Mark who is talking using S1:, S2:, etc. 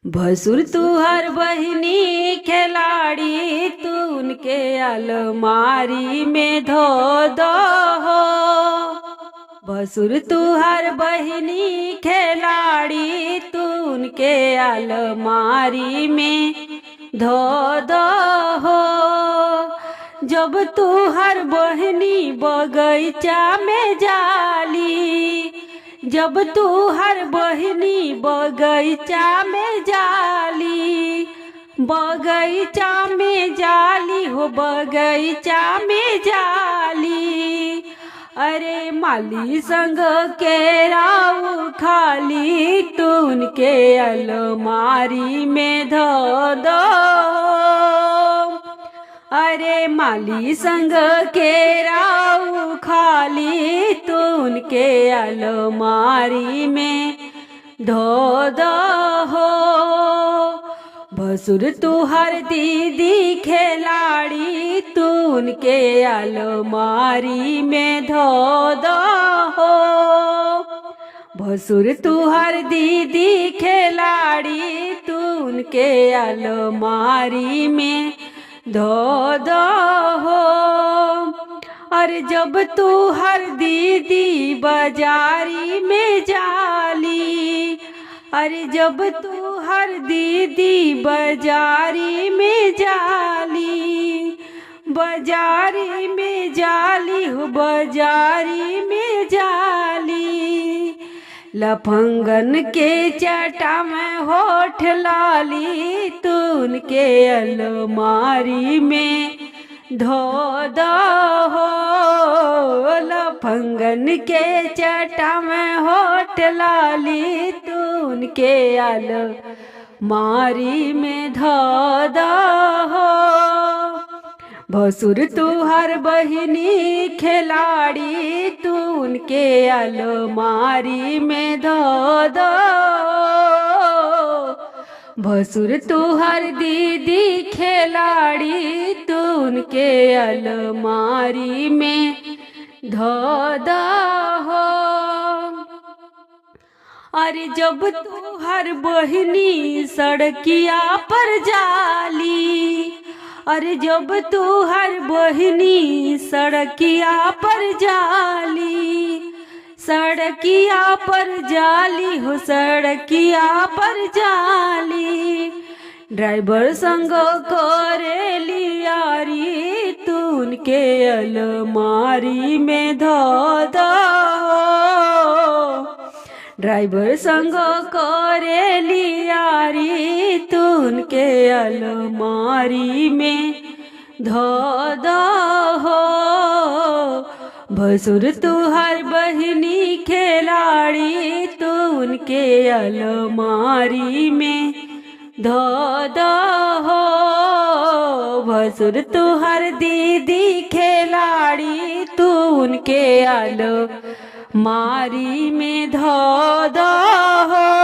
S1: भसुर तुहर बहिनी खिलाड़ी तू उनके अलमारी में धो दो हो। भसुर तुहर बहिनी खिलाड़ी तू उनके अलमारी में धो दो हो। जब तुहर बहिनी बगीचा में जाली, जब तू हर बहिनी बगीचा में जाली, बगीचा में जाली हो बगीचा में जाली। अरे माली संग के राव खाली तू उनके अलमारी में धो दो। अरे माली संग के राव खाली तू उनके अलमारी में धो दो हो। भसुर तुहर दीदी खिलाड़ी तू उनके अलमारी में धो दो हो। भसुर तुहर दीदी खिलाड़ी तू उनके अलमारी में धो दो हो। अरे जब तू हर दीदी बाजारी में जाली, अरे जब तू हर दीदी बाजारी में जाली, बाजारी में जाली हो बाजारी में जाली। लफंगन के चटा में होठ लाली तू उनके अलमारी में धो दो हो। लफंगन के चटा में होठ लाली तू उनके अलमारी में धो दो हो। भसुर तुहर बहिनी खिलाड़ी तू उनके अलमारी में धो दो। भसुर तुहर दीदी खिलाड़ी तू उनके अलमारी में धो दो हो। अरे जब तुहर बहिनी सड़किया पर जाली, अरे जब तुहर बहिनी सड़किया पर जाली, सड़किया पर जाली हो सड़किया पर जाली। ड्राइवर संग करेली यारी तू उनके अलमारी में धो दो। ड्राइवर संग करेली यारी तू उनके अलमारी में धो दो हो। भसुर तुहर बहिनी खिलाड़ी तू उनके अलमारी में धो दो हो। भसुर तुहर दीदी खिलाड़ी तू उनके अलमारी में धो दो हो।